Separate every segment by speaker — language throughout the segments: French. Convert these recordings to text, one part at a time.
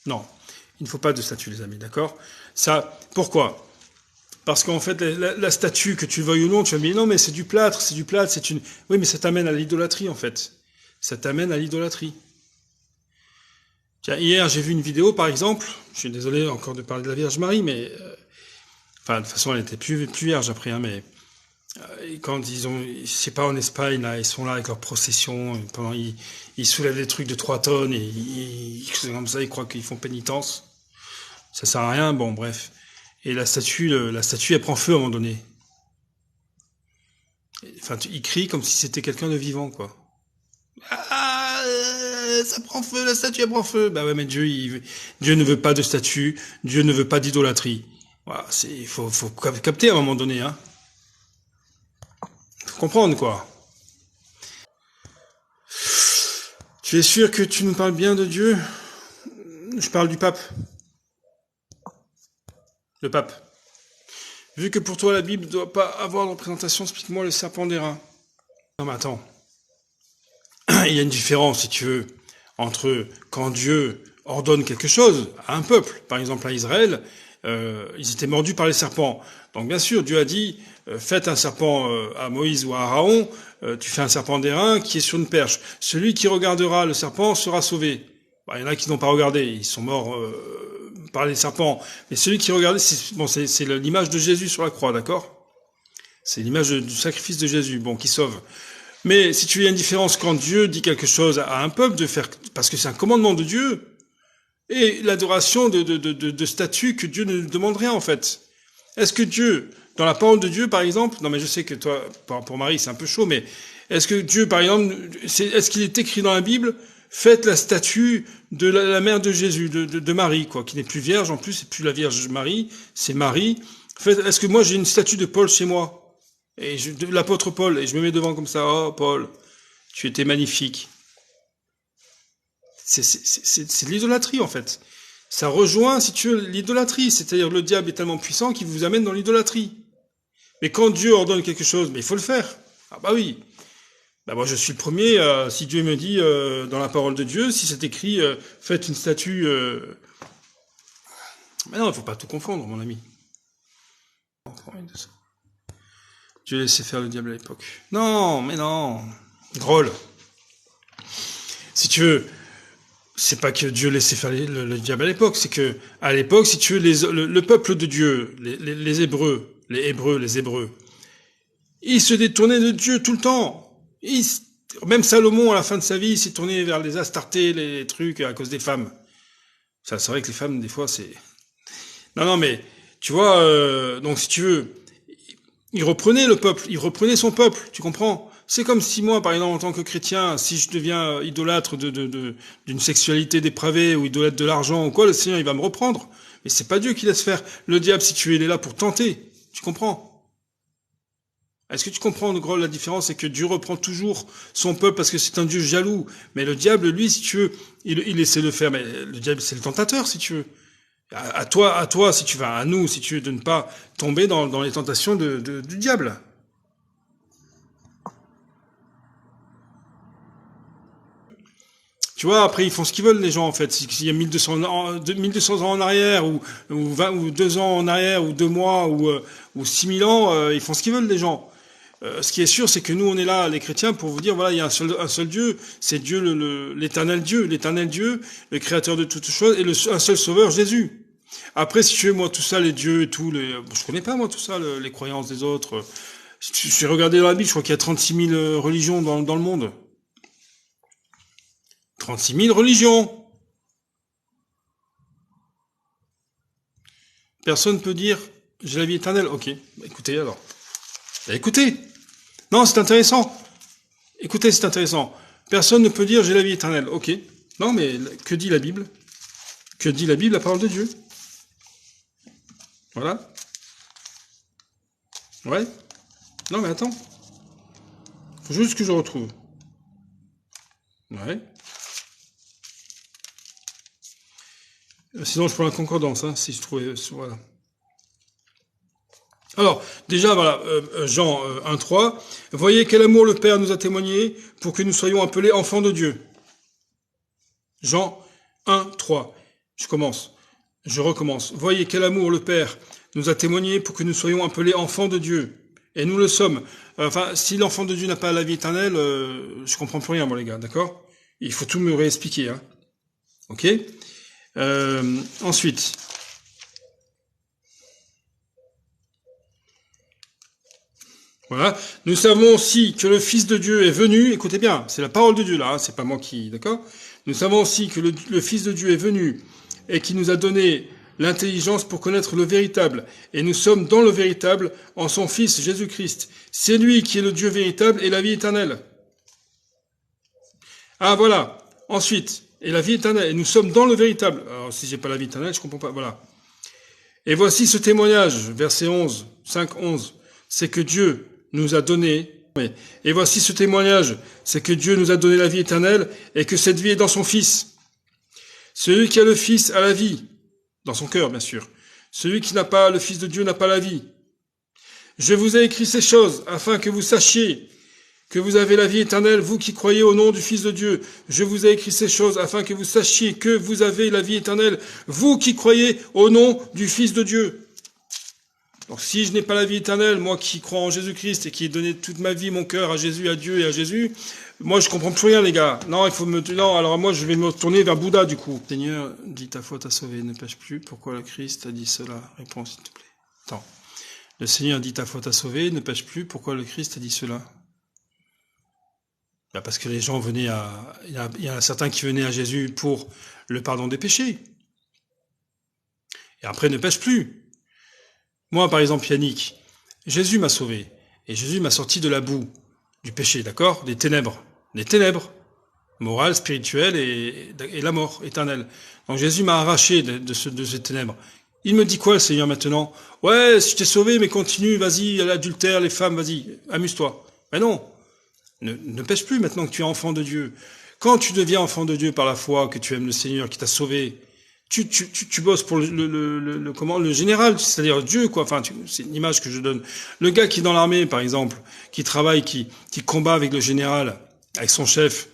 Speaker 1: Non, il ne faut pas de statue, les amis, d'accord? Ça, pourquoi? Parce qu'en fait, la statue, que tu le veuilles ou non, tu vas me dire, non, mais c'est du plâtre, c'est une... Oui, mais ça t'amène à l'idolâtrie, en fait. Ça t'amène à l'idolâtrie. Tiens, hier, j'ai vu une vidéo, par exemple, je suis désolé encore de parler de la Vierge Marie, mais... enfin, de toute façon, elle était plus vierge après, hein, mais... quand ils ont... Je sais pas, en Espagne, là, ils sont là avec leur procession, pendant ils soulèvent des trucs de 3 tonnes, et comme ça, ils croient qu'ils font pénitence. Ça sert à rien, bon, bref. Et la statue, elle prend feu à un moment donné. Enfin, il crie comme si c'était quelqu'un de vivant, quoi. Ah, ça prend feu, la statue, elle prend feu. Bah ouais, mais Dieu ne veut pas de statue, Dieu ne veut pas d'idolâtrie. Voilà, faut capter à un moment donné, hein. Faut comprendre, quoi. Tu es sûr que tu nous parles bien de Dieu? Je parle du pape. Le pape. Vu que pour toi la Bible ne doit pas avoir de représentation, explique-moi le serpent d'airain. Non mais attends, il y a une différence, si tu veux, entre quand Dieu ordonne quelque chose à un peuple, par exemple à Israël, ils étaient mordus par les serpents. Donc bien sûr, Dieu a dit, faites un serpent à Moïse ou à Aaron, tu fais un serpent d'airain qui est sur une perche. Celui qui regardera le serpent sera sauvé. Bah, il y en a qui n'ont pas regardé, ils sont morts par les serpents. Mais celui qui regardait, c'est l'image de Jésus sur la croix, d'accord? C'est l'image du sacrifice de Jésus, bon, qui sauve. Mais si tu as une différence quand Dieu dit quelque chose à un peuple de faire, parce que c'est un commandement de Dieu, et l'adoration de statues que Dieu ne demande rien en fait. Est-ce que Dieu, dans la parole de Dieu par exemple, non mais je sais que toi, pour Marie c'est un peu chaud, mais est-ce que Dieu par exemple, est-ce qu'il est écrit dans la Bible, faites la statue de la mère de Jésus, de Marie, quoi, qui n'est plus vierge en plus, c'est plus la Vierge Marie, c'est Marie. Est-ce que moi j'ai une statue de Paul chez moi? Et de l'apôtre Paul, et je me mets devant comme ça, oh Paul, tu étais magnifique. C'est de l'idolâtrie en fait. Ça rejoint, si tu veux, l'idolâtrie, c'est-à-dire le diable est tellement puissant qu'il vous amène dans l'idolâtrie. Mais quand Dieu ordonne quelque chose, mais il faut le faire. Ah bah oui. Bah moi je suis le premier, si Dieu me dit dans la parole de Dieu, si c'est écrit, faites une statue... Mais non, il faut pas tout confondre, mon ami. Dieu laissait faire le diable à l'époque. Non, mais non. Drôle. Si tu veux, c'est pas que Dieu laissait faire le diable à l'époque, c'est que à l'époque, si tu veux, le peuple de Dieu, les Hébreux, ils se détournaient de Dieu tout le temps. Même Salomon, à la fin de sa vie, s'est tourné vers les Astartés, les trucs, à cause des femmes. Ça, c'est vrai que les femmes, des fois, c'est... Non, mais, tu vois, donc si tu veux, il reprenait le peuple, il reprenait son peuple, tu comprends? C'est comme si moi, par exemple, en tant que chrétien, si je deviens idolâtre d'une sexualité dépravée ou idolâtre de l'argent ou quoi, le Seigneur, il va me reprendre. Mais c'est pas Dieu qui laisse faire. Le diable, si tu es, il est là pour tenter. Tu comprends? Est-ce que tu comprends, gros, la différence? C'est que Dieu reprend toujours son peuple parce que c'est un Dieu jaloux. Mais le diable, lui, si tu veux, il essaie de faire. Mais le diable, c'est le tentateur, si tu veux. À toi, si tu vas, à nous, si tu veux, de ne pas tomber dans les tentations du diable. Tu vois, après, ils font ce qu'ils veulent, les gens, en fait. S'il y a 1200 ans en arrière, ou 20, ou 2 ans en arrière, ou 2 mois, ou 6000 ans, ils font ce qu'ils veulent, les gens. Ce qui est sûr, c'est que nous, on est là, les chrétiens, pour vous dire, voilà, il y a un seul Dieu, c'est Dieu, l'éternel Dieu, le créateur de toutes choses, et un seul sauveur, Jésus. Après, si tu veux, moi, tout ça, les dieux et tout, je connais pas, moi, tout ça, les croyances des autres. J'ai regardé dans la Bible, je crois qu'il y a 36 000 religions dans le monde. 36 000 religions. Personne peut dire, j'ai la vie éternelle. Ok, bah, écoutez alors. Bah, écoutez. Non, c'est intéressant. Écoutez, c'est intéressant. Personne ne peut dire, j'ai la vie éternelle. Ok. Non, mais que dit la Bible? Que dit la Bible, la parole de Dieu? Voilà. Ouais. Non, mais attends. Faut juste que je retrouve. Ouais. Sinon, je prends la concordance, hein, si je trouvais... Voilà. Alors, déjà, voilà, Jean 1,3. Voyez quel amour le Père nous a témoigné pour que nous soyons appelés enfants de Dieu. Jean 1,3. Je recommence. Voyez quel amour le Père nous a témoigné pour que nous soyons appelés enfants de Dieu. Et nous le sommes. Enfin, si l'enfant de Dieu n'a pas la vie éternelle, je comprends plus rien, moi, les gars, d'accord? Il faut tout me réexpliquer, hein. Ok? Ensuite. Voilà. Nous savons aussi que le Fils de Dieu est venu, écoutez bien, c'est la parole de Dieu là, hein, c'est pas moi qui, d'accord? Nous savons aussi que le Fils de Dieu est venu et qui nous a donné l'intelligence pour connaître le véritable. Et nous sommes dans le véritable en son Fils Jésus-Christ. C'est lui qui est le Dieu véritable et la vie éternelle. Ah voilà. Ensuite, et la vie éternelle. Et nous sommes dans le véritable. Alors si j'ai pas la vie éternelle, je comprends pas. Voilà. Et voici ce témoignage, verset 11, 5, 11. C'est que Dieu nous a donné. Et voici ce témoignage, c'est que Dieu nous a donné la vie éternelle et que cette vie est dans son Fils. Celui qui a le Fils a la vie. Dans son cœur, bien sûr. Celui qui n'a pas le Fils de Dieu n'a pas la vie. Je vous ai écrit ces choses afin que vous sachiez que vous avez la vie éternelle, vous qui croyez au nom du Fils de Dieu. Je vous ai écrit ces choses afin que vous sachiez que vous avez la vie éternelle, vous qui croyez au nom du Fils de Dieu. Donc si je n'ai pas la vie éternelle, moi qui crois en Jésus-Christ et qui ai donné toute ma vie, mon cœur à Jésus, à Dieu et à Jésus, moi je comprends plus rien, les gars. Non, alors moi je vais me tourner vers Bouddha du coup. Seigneur, dis ta faute à sauver, ne pêche plus. Pourquoi le Christ a dit cela? Réponds s'il te plaît. Attends. Le Seigneur dit ta faute à sauver, ne pêche plus. Pourquoi le Christ a dit cela? Bah parce que les gens venaient il y a certains qui venaient à Jésus pour le pardon des péchés. Et après ne pêche plus. Moi, par exemple, Yannick, Jésus m'a sauvé. Et Jésus m'a sorti de la boue, du péché, d'accord? Des ténèbres, morales, spirituelles et la mort éternelle. Donc Jésus m'a arraché de ces ténèbres. Il me dit quoi, le Seigneur, maintenant? Ouais, je t'ai sauvé, mais continue, vas-y, l'adultère, les femmes, vas-y, amuse-toi. Mais non, ne pêche plus maintenant que tu es enfant de Dieu. Quand tu deviens enfant de Dieu par la foi, que tu aimes le Seigneur qui t'a sauvé, tu bosses pour le général, c'est-à-dire Dieu, quoi. Enfin, c'est une image que je donne. Le gars qui est dans l'armée, par exemple, qui travaille, qui combat avec le général, avec son chef,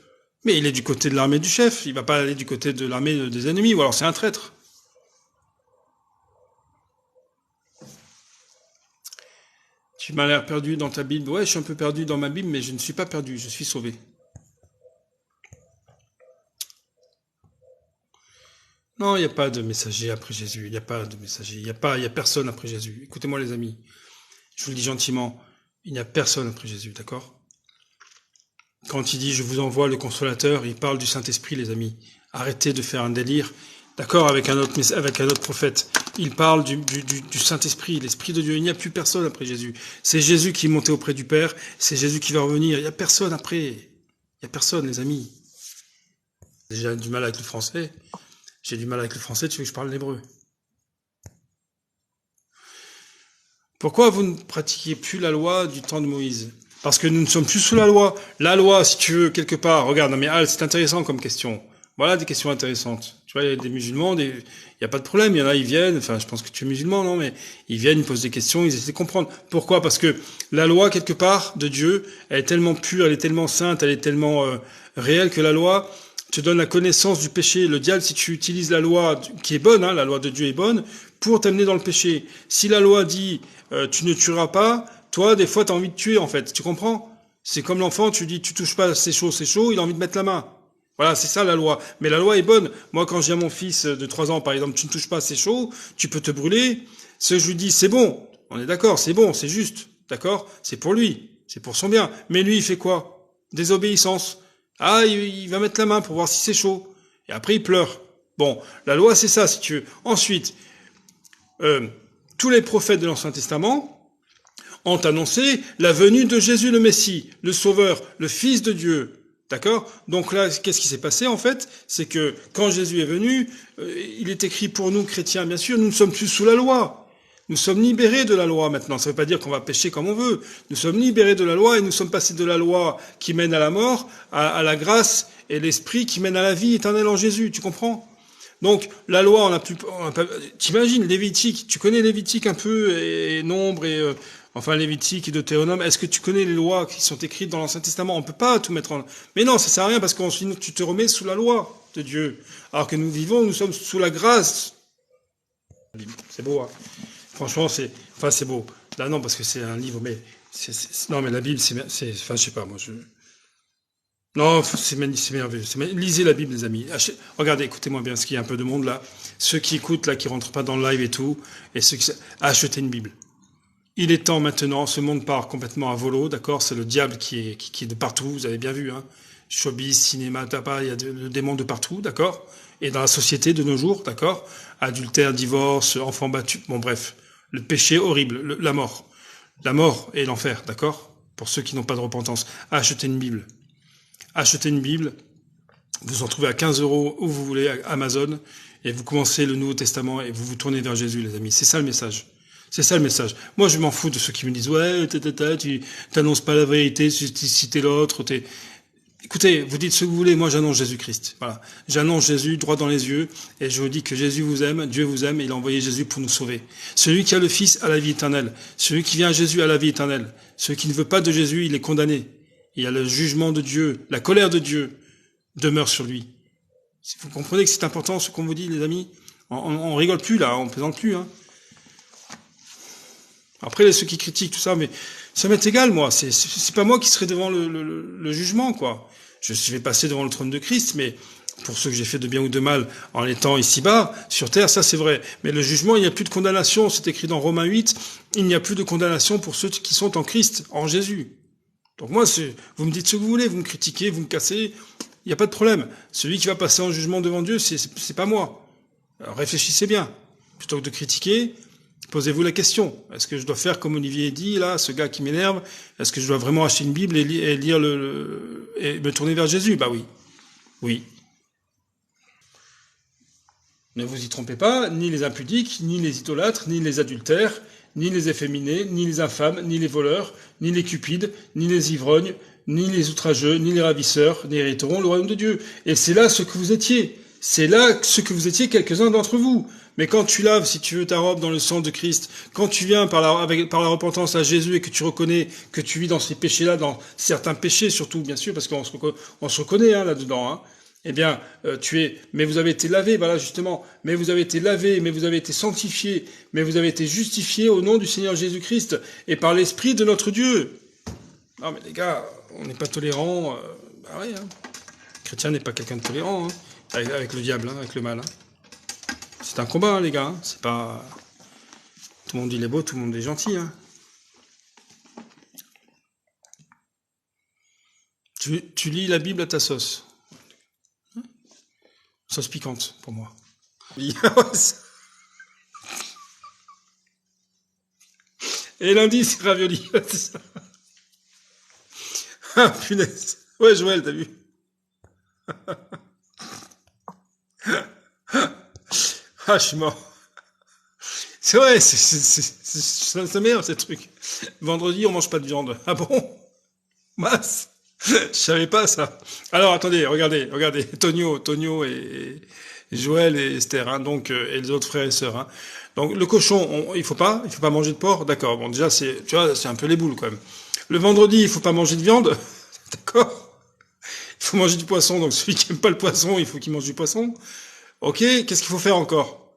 Speaker 1: mais il est du côté de l'armée du chef. Il va pas aller du côté de l'armée des ennemis, ou alors c'est un traître. Tu m'as l'air perdu dans ta Bible. Ouais, je suis un peu perdu dans ma Bible, mais je ne suis pas perdu, je suis sauvé. Non, il n'y a pas de messager après Jésus. Il n'y a pas de messager. Il n'y a personne après Jésus. Écoutez-moi, les amis. Je vous le dis gentiment. Il n'y a personne après Jésus, d'accord? Quand il dit, je vous envoie le consolateur, il parle du Saint-Esprit, les amis. Arrêtez de faire un délire. D'accord, avec un autre prophète. Il parle du Saint-Esprit, l'Esprit de Dieu. Il n'y a plus personne après Jésus. C'est Jésus qui est monté auprès du Père. C'est Jésus qui va revenir. Il n'y a personne après. Il n'y a personne, les amis. J'ai déjà du mal avec le français. J'ai du mal avec le français, tu veux que je parle l'hébreu? Pourquoi vous ne pratiquez plus la loi du temps de Moïse? Parce que nous ne sommes plus sous la loi. La loi, si tu veux, quelque part, regarde, non mais Al, c'est intéressant comme question. Voilà des questions intéressantes. Tu vois, il y a des musulmans, il n'y a pas de problème, il y en a, ils viennent, enfin, je pense que tu es musulman, non, mais ils viennent, ils posent des questions, ils essaient de comprendre. Pourquoi? Parce que la loi, quelque part, de Dieu, elle est tellement pure, elle est tellement sainte, elle est tellement réelle que la loi te donne la connaissance du péché. Le diable, si tu utilises la loi qui est bonne, hein, la loi de Dieu est bonne, pour t'amener dans le péché. Si la loi dit tu ne tueras pas, toi, des fois, tu as envie de tuer, en fait. Tu comprends? C'est comme l'enfant, tu dis tu touches pas, c'est chaud, il a envie de mettre la main. Voilà, c'est ça la loi. Mais la loi est bonne. Moi, quand je dis à mon fils de 3 ans, par exemple, tu ne touches pas, c'est chaud, tu peux te brûler. Ce que je lui dis, c'est bon. On est d'accord, c'est bon, c'est juste. D'accord? C'est pour lui. C'est pour son bien. Mais lui, il fait quoi? Désobéissance. Ah, il va mettre la main pour voir si c'est chaud. Et après, il pleure. Bon, la loi, c'est ça, si tu veux. Ensuite, tous les prophètes de l'Ancien Testament ont annoncé la venue de Jésus le Messie, le Sauveur, le Fils de Dieu. D'accord? Donc là, qu'est-ce qui s'est passé en fait? C'est que quand Jésus est venu, il est écrit pour nous chrétiens, bien sûr, nous ne sommes plus sous la loi. Nous sommes libérés de la loi maintenant. Ça ne veut pas dire qu'on va pécher comme on veut. Nous sommes libérés de la loi et nous sommes passés de la loi qui mène à la mort, à la grâce et l'esprit qui mène à la vie éternelle en Jésus. Tu comprends? Donc la loi, on a plus. T'imagines Lévitique? Tu connais Lévitique un peu et Nombre et enfin Lévitique et Deutéronome. Est-ce que tu connais les lois qui sont écrites dans l'Ancien Testament? On peut pas tout mettre en. Mais non, ça sert à rien parce que sinon tu te remets sous la loi. de Dieu. Alors que nous sommes sous la grâce. C'est beau, hein. Franchement, c'est beau. Là, non, parce que c'est un livre, mais non, mais la Bible, enfin, je sais pas, moi, non, c'est merveilleux. Lisez la Bible, les amis. Regardez, écoutez-moi bien, parce qu'il y a un peu de monde là. Ceux qui écoutent, là, qui rentrent pas dans le live et tout, et achetez une Bible. Il est temps maintenant, ce monde part complètement à volo, d'accord? C'est le diable qui est de partout, vous avez bien vu, hein? Showbiz, cinéma, tabac, il y a le démon de partout, d'accord? Et dans la société de nos jours, d'accord? Adultère, divorce, enfants battus, bon bref. Le péché horrible, la mort. La mort et l'enfer, d'accord? Pour ceux qui n'ont pas de repentance. Achetez une Bible. Achetez une Bible, vous en trouvez à 15 € où vous voulez, à Amazon, et vous commencez le Nouveau Testament et vous vous tournez vers Jésus, les amis. C'est ça le message. C'est ça le message. Moi, je m'en fous de ceux qui me disent, ouais, tu t'annonces pas la vérité, si t'es l'autre, Écoutez, vous dites ce que vous voulez, moi j'annonce Jésus-Christ. Voilà. J'annonce Jésus droit dans les yeux, et je vous dis que Jésus vous aime, Dieu vous aime, et il a envoyé Jésus pour nous sauver. Celui qui a le Fils a la vie éternelle. Celui qui vient à Jésus a la vie éternelle. Celui qui ne veut pas de Jésus, il est condamné. Il y a le jugement de Dieu, la colère de Dieu demeure sur lui. Vous comprenez que c'est important ce qu'on vous dit, les amis? On rigole plus là, on plaisante plus, hein. Après, ceux qui critiquent tout ça, mais ça m'est égal, moi. C'est pas moi qui serai devant le jugement, quoi. Je vais passer devant le trône de Christ, mais pour ce que j'ai fait de bien ou de mal en étant ici-bas, sur terre, ça c'est vrai. Mais le jugement, il n'y a plus de condamnation. C'est écrit dans Romains 8. Il n'y a plus de condamnation pour ceux qui sont en Christ, en Jésus. Donc moi, vous me dites ce que vous voulez, vous me critiquez, vous me cassez, il n'y a pas de problème. Celui qui va passer en jugement devant Dieu, c'est pas moi. Alors réfléchissez bien. Plutôt que de critiquer, posez-vous la question. Est-ce que je dois faire comme Olivier dit, là, ce gars qui m'énerve? Est-ce que je dois vraiment acheter une Bible et lire et me tourner vers Jésus? Bah oui. Oui. Ne vous y trompez pas, ni les impudiques, ni les idolâtres, ni les adultères, ni les efféminés, ni les infâmes, ni les voleurs, ni les cupides, ni les ivrognes, ni les outrageux, ni les ravisseurs, n'hériteront le royaume de Dieu. Et c'est là ce que vous étiez. C'est là ce que vous étiez quelques-uns d'entre vous. Mais quand tu laves, si tu veux, ta robe dans le sang de Christ, quand tu viens par la repentance à Jésus et que tu reconnais que tu vis dans ces péchés-là, dans certains péchés surtout, bien sûr, parce qu'on se reconnaît là-dedans, hein, eh bien, mais vous avez été lavé, voilà justement, mais vous avez été lavé, mais vous avez été sanctifié, mais vous avez été justifié au nom du Seigneur Jésus-Christ et par l'Esprit de notre Dieu. Non mais les gars, on n'est pas tolérant, bah ouais, hein. Le chrétien n'est pas quelqu'un de tolérant, hein, avec le diable, hein, avec le mal. Hein. C'est un combat, hein, les gars, hein. C'est pas... Tout le monde il est beau, tout le monde est gentil, hein. Tu lis la Bible à ta sauce. Sauce piquante, pour moi. Et lundi, c'est ravioli. C'est ça. Ah, punaise. Ouais, Joël, t'as vu? Ah, je suis mort. C'est vrai, ça m'énerve, ces trucs. Vendredi, on mange pas de viande. Ah bon? Masse. Je savais pas ça. Alors attendez, regardez, Tonio et Joël et Esther, hein, donc et les autres frères et sœurs. Hein. Donc le cochon, il faut pas manger de porc, d'accord. Bon déjà tu vois, c'est un peu les boules quand même. Le vendredi, il faut pas manger de viande, d'accord. Il faut manger du poisson, donc celui qui aime pas le poisson, il faut qu'il mange du poisson. Ok, qu'est-ce qu'il faut faire encore?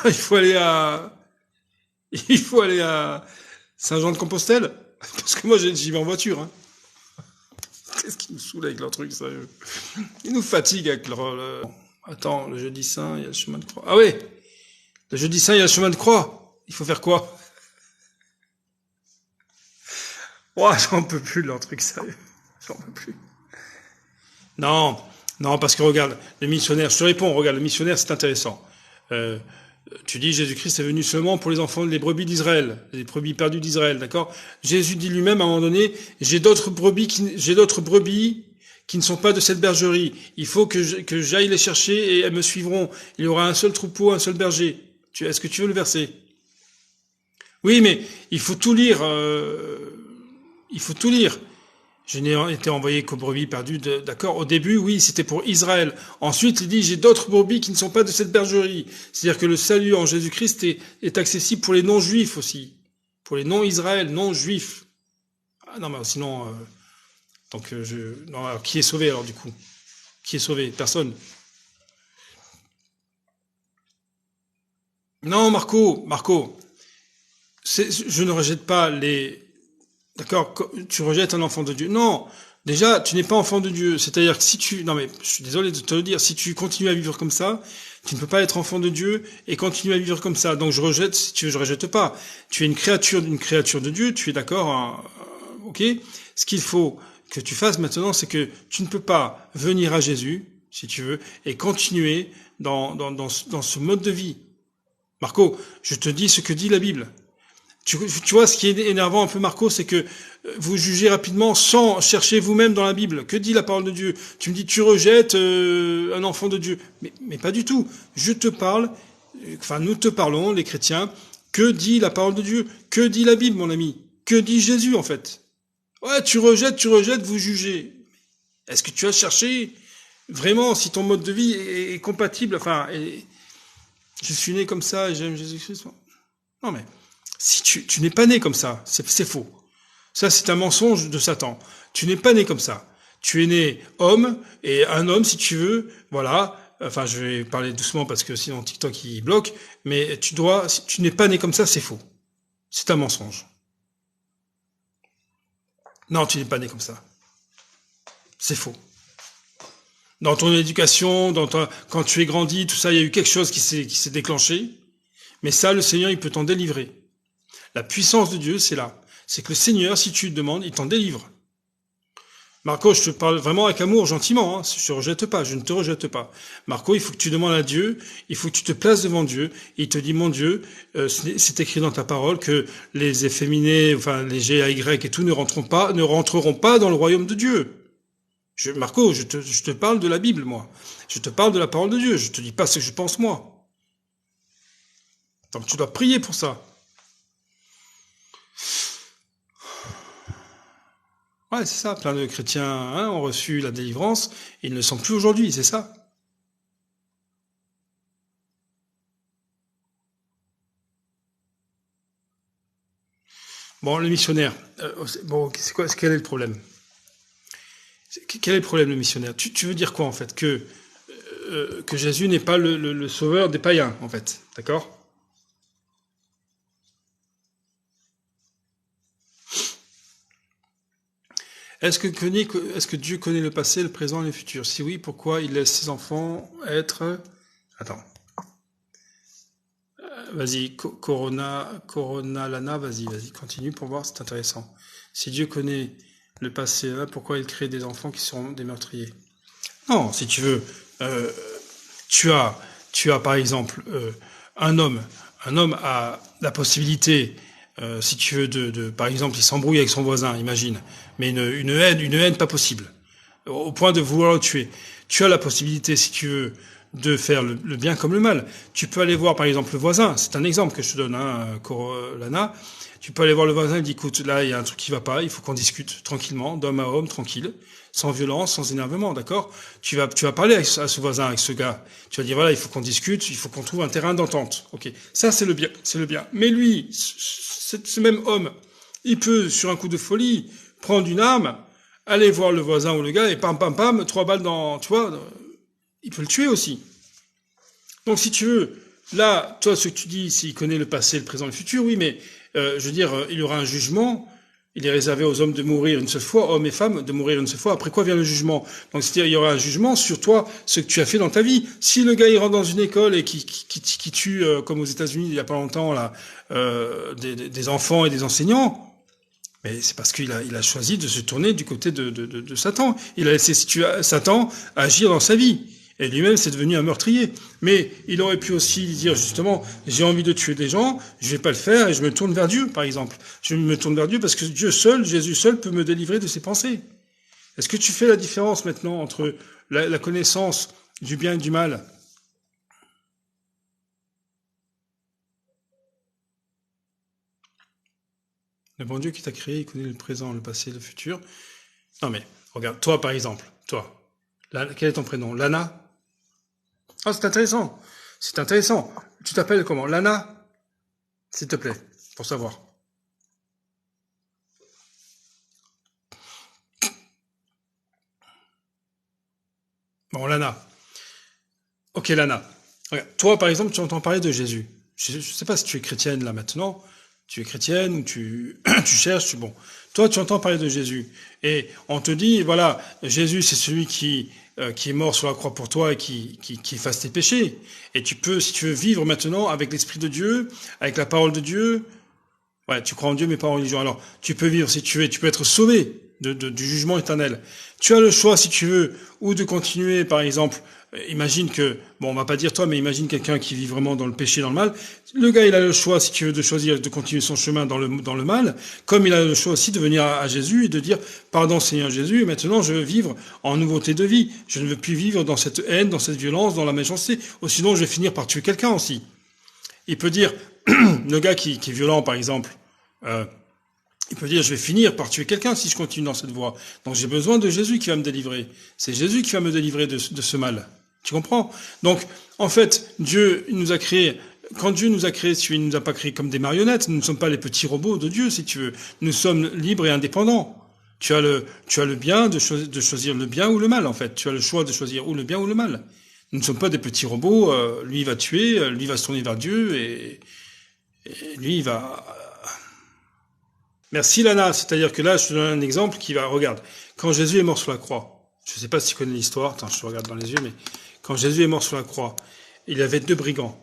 Speaker 1: il faut aller à Saint-Jean-de-Compostelle, parce que moi j'y vais en voiture. Hein. Qu'est-ce qui nous saoule avec leur truc, sérieux? Ils nous fatiguent avec leur... Attends, le jeudi saint, il y a le chemin de croix. Ah oui, le jeudi saint, il y a le chemin de croix. Il faut faire quoi? Oh, j'en peux plus de leur truc, sérieux. J'en peux plus. Non, parce que regarde, le missionnaire, je te réponds, regarde, le missionnaire, c'est intéressant. Tu dis Jésus-Christ est venu seulement pour les enfants, les brebis d'Israël, les brebis perdues d'Israël, d'accord? Jésus dit lui-même à un moment donné, j'ai d'autres brebis qui ne sont pas de cette bergerie. Il faut que j'aille les chercher et elles me suivront. Il y aura un seul troupeau, un seul berger. Est-ce que tu veux le verset? Oui, mais il faut tout lire. Il faut tout lire. Je n'ai été envoyé qu'aux brebis perdues, d'accord. Au début, oui, c'était pour Israël. Ensuite, il dit, j'ai d'autres brebis qui ne sont pas de cette bergerie. C'est-à-dire que le salut en Jésus-Christ est accessible pour les non-juifs aussi. Pour les non-Israël, non-juifs. Ah non, mais sinon, non, alors, qui est sauvé alors du coup? Qui est sauvé? Personne. Non, Marco, je ne rejette pas les... D'accord, tu rejettes un enfant de Dieu. Non, déjà, tu n'es pas enfant de Dieu. C'est-à-dire que si tu... Non mais, je suis désolé de te le dire, si tu continues à vivre comme ça, tu ne peux pas être enfant de Dieu et continuer à vivre comme ça. Donc je rejette, si tu veux, je rejette pas. Tu es une créature de Dieu, tu es d'accord, hein, ok. Ce qu'il faut que tu fasses maintenant, c'est que tu ne peux pas venir à Jésus, si tu veux, et continuer dans ce mode de vie. Marco, je te dis ce que dit la Bible. Tu vois, ce qui est énervant un peu, Marco, c'est que vous jugez rapidement sans chercher vous-même dans la Bible. Que dit la parole de Dieu? Tu me dis, tu rejettes un enfant de Dieu. Mais pas du tout. Je te parle, enfin nous te parlons, les chrétiens, que dit la parole de Dieu? Que dit la Bible, mon ami? Que dit Jésus, en fait? Ouais, tu rejettes, vous jugez. Est-ce que tu as cherché vraiment si ton mode de vie est compatible? Enfin, je suis né comme ça et j'aime Jésus-Christ. Non mais, si tu n'es pas né comme ça, c'est faux. Ça, c'est un mensonge de Satan. Tu n'es pas né comme ça. Tu es né homme, et un homme, si tu veux, voilà, enfin, je vais parler doucement parce que sinon TikTok, il bloque, mais si tu n'es pas né comme ça, c'est faux. C'est un mensonge. Non, tu n'es pas né comme ça. C'est faux. Dans ton éducation, quand tu es grandi, tout ça, il y a eu quelque chose qui s'est déclenché, mais ça, le Seigneur, il peut t'en délivrer. La puissance de Dieu, c'est là. C'est que le Seigneur, si tu le demandes, il t'en délivre. Marco, je te parle vraiment avec amour, gentiment. Hein. Je ne te rejette pas. Marco, il faut que tu demandes à Dieu, il faut que tu te places devant Dieu. Et il te dit, mon Dieu, c'est écrit dans ta parole que les efféminés, enfin les G, A, Y et tout ne rentreront pas dans le royaume de Dieu. Marco, je te parle de la Bible, moi. Je te parle de la parole de Dieu. Je te dis pas ce que je pense moi. Donc tu dois prier pour ça. Ouais, c'est ça. Plein de chrétiens ont reçu la délivrance. Et ils ne le sont plus aujourd'hui, c'est ça. Bon, le missionnaire. Bon, c'est quoi? Quel est le problème? Quel est le problème, le missionnaire? Tu veux dire quoi, en fait? Que Jésus n'est pas le sauveur des païens, en fait. D'accord? Est-ce que Dieu connaît le passé, le présent et le futur? Si oui, pourquoi il laisse ses enfants être... Attends. Vas-y, Corona Lana, vas-y, continue pour voir, c'est intéressant. Si Dieu connaît le passé, pourquoi il crée des enfants qui seront des meurtriers? Non, si tu veux, euh, tu as, tu as par exemple un homme, un homme a la possibilité, si tu veux, par exemple, il s'embrouille avec son voisin, imagine, mais une haine pas possible, au point de vouloir le tuer. Tu as la possibilité, si tu veux, de faire le bien comme le mal. Tu peux aller voir, par exemple, le voisin. C'est un exemple que je te donne, hein, Lana. Tu peux aller voir le voisin et dire, écoute, là, il y a un truc qui va pas, il faut qu'on discute tranquillement, d'homme à homme, tranquille, sans violence, sans énervement, d'accord? Tu vas parler à ce voisin, avec ce gars. Tu vas dire, voilà, il faut qu'on discute, il faut qu'on trouve un terrain d'entente. Ok. Ça, c'est le bien, c'est le bien. Mais lui, ce même homme, il peut, sur un coup de folie, prendre une arme, aller voir le voisin ou le gars, et pam, pam, pam, 3 balles dans, tu vois, il peut le tuer aussi. Donc, si tu veux, là, toi, ce que tu dis, s'il connaît le passé, le présent, le futur, oui, mais je veux dire, il y aura un jugement. Il est réservé aux hommes de mourir une seule fois, hommes et femmes de mourir une seule fois. Après quoi vient le jugement? Donc, c'est-à-dire, il y aura un jugement sur toi, ce que tu as fait dans ta vie. Si le gars il rentre dans une école et qui tue, comme aux États-Unis il y a pas longtemps là, des enfants et des enseignants, mais c'est parce qu'il a choisi de se tourner du côté de Satan. Il a laissé Satan agir dans sa vie. Et lui-même, c'est devenu un meurtrier. Mais il aurait pu aussi dire, justement, j'ai envie de tuer des gens, je vais pas le faire, et je me tourne vers Dieu, par exemple. Je me tourne vers Dieu parce que Dieu seul, Jésus seul, peut me délivrer de ses pensées. Est-ce que tu fais la différence maintenant entre la connaissance du bien et du mal? Le bon Dieu qui t'a créé, il connaît le présent, le passé, le futur. Non mais, regarde, toi, par exemple, toi, quel est ton prénom? Lana? Ah, c'est intéressant. C'est intéressant. Tu t'appelles comment? Lana? S'il te plaît, pour savoir. Bon, Lana. Ok, Lana. Regarde, toi, par exemple, tu entends parler de Jésus. je sais pas si tu es chrétienne là maintenant, tu es chrétienne ou tu cherches, bon. Toi, tu entends parler de Jésus. Et on te dit, voilà, Jésus, c'est celui qui est mort sur la croix pour toi et qui efface tes péchés. Et tu peux, si tu veux vivre maintenant avec l'Esprit de Dieu, avec la parole de Dieu, ouais, tu crois en Dieu mais pas en religion. Alors, tu peux vivre si tu veux, tu peux être sauvé du jugement éternel. Tu as le choix, si tu veux, ou de continuer, par exemple, imagine que, bon, on va pas dire toi, mais imagine quelqu'un qui vit vraiment dans le péché, dans le mal. Le gars, il a le choix, si tu veux, de choisir de continuer son chemin dans le mal, comme il a le choix aussi de venir à Jésus et de dire, pardon Seigneur Jésus, maintenant je veux vivre en nouveauté de vie. Je ne veux plus vivre dans cette haine, dans cette violence, dans la méchanceté, ou sinon je vais finir par tuer quelqu'un aussi. Il peut dire, le gars qui est violent, par exemple, il peut dire, je vais finir par tuer quelqu'un si je continue dans cette voie. Donc j'ai besoin de Jésus qui va me délivrer. C'est Jésus qui va me délivrer de ce mal. Tu comprends? Donc, en fait, Dieu nous a créés. Quand Dieu nous a créés, il ne nous a pas créés comme des marionnettes. Nous ne sommes pas les petits robots de Dieu, si tu veux. Nous sommes libres et indépendants. Tu as le bien de choisir le bien ou le mal, en fait. Tu as le choix de choisir ou le bien ou le mal. Nous ne sommes pas des petits robots. Lui, il va tuer. Lui, il va se tourner vers Dieu. Et lui, il va... Merci Lana, c'est-à-dire que là, je te donne un exemple qui va, regarde, quand Jésus est mort sur la croix, je ne sais pas si tu connais l'histoire, attends, je te regarde dans les yeux, mais quand Jésus est mort sur la croix, il y avait 2 brigands,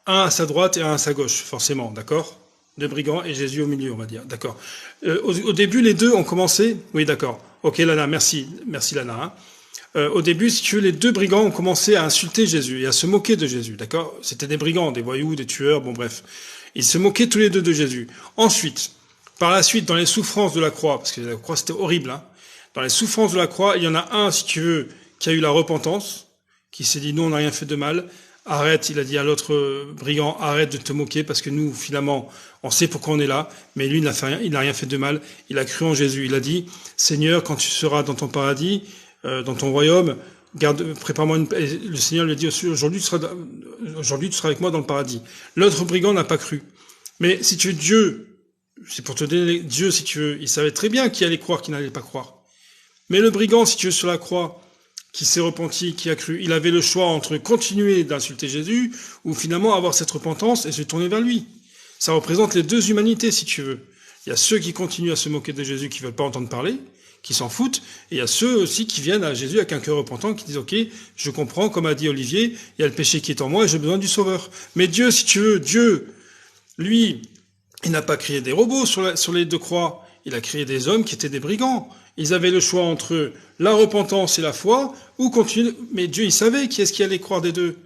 Speaker 1: un à sa droite et un à sa gauche, forcément, d'accord? 2 brigands et Jésus au milieu, on va dire, d'accord. Au début, les deux ont commencé, oui, d'accord, ok Lana, merci Lana, hein. Au début, si tu veux, les 2 brigands ont commencé à insulter Jésus et à se moquer de Jésus, d'accord? C'était des brigands, des voyous, des tueurs, bon bref. Ils se moquaient tous les deux de Jésus. Ensuite, par la suite, dans les souffrances de la croix, parce que la croix c'était horrible, hein, dans les souffrances de la croix, il y en a un, si tu veux, qui a eu la repentance, qui s'est dit, nous, on n'a rien fait de mal, arrête, il a dit à l'autre brigand, arrête de te moquer, parce que nous, finalement, on sait pourquoi on est là, mais lui, il n'a rien fait de mal, il a cru en Jésus, il a dit, Seigneur, quand tu seras dans ton paradis, dans ton royaume, prépare-moi une... Et le Seigneur lui a dit, aujourd'hui, tu seras avec moi dans le paradis. L'autre brigand n'a pas cru. Mais si tu es Dieu, c'est pour te donner Dieu, si tu veux. Il savait très bien qui allait croire, qui n'allait pas croire. Mais le brigand, si tu veux, sur la croix, qui s'est repenti, qui a cru, il avait le choix entre continuer d'insulter Jésus ou finalement avoir cette repentance et se tourner vers lui. Ça représente les 2 humanités, si tu veux. Il y a ceux qui continuent à se moquer de Jésus, qui veulent pas entendre parler, qui s'en foutent, et il y a ceux aussi qui viennent à Jésus avec un cœur repentant, qui disent, ok, je comprends, comme a dit Olivier, il y a le péché qui est en moi et j'ai besoin du Sauveur. Mais Dieu, si tu veux, Dieu, lui, il n'a pas créé des robots sur les 2 croix. Il a créé des hommes qui étaient des brigands. Ils avaient le choix entre la repentance et la foi, ou continuer. Mais Dieu, il savait qui est-ce qui allait croire des 2.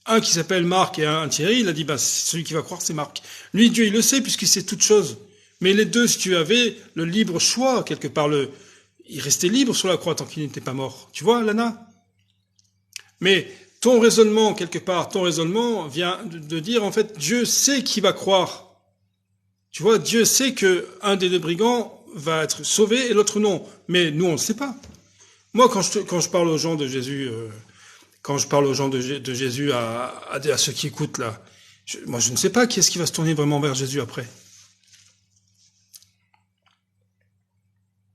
Speaker 1: Un qui s'appelle Marc et un Thierry, il a dit, celui qui va croire, c'est Marc. Lui, Dieu, il le sait, puisqu'il sait toutes choses. Mais les 2, si tu avais le libre choix, quelque part, il restait libre sur la croix tant qu'il n'était pas mort. Tu vois, Lana? Mais ton raisonnement, quelque part, vient de dire, en fait, Dieu sait qui va croire. Tu vois, Dieu sait que un des 2 brigands va être sauvé et l'autre non. Mais nous, on ne le sait pas. Moi, quand je parle aux gens de Jésus, Jésus à ceux qui écoutent là, moi, je ne sais pas qui est-ce qui va se tourner vraiment vers Jésus après.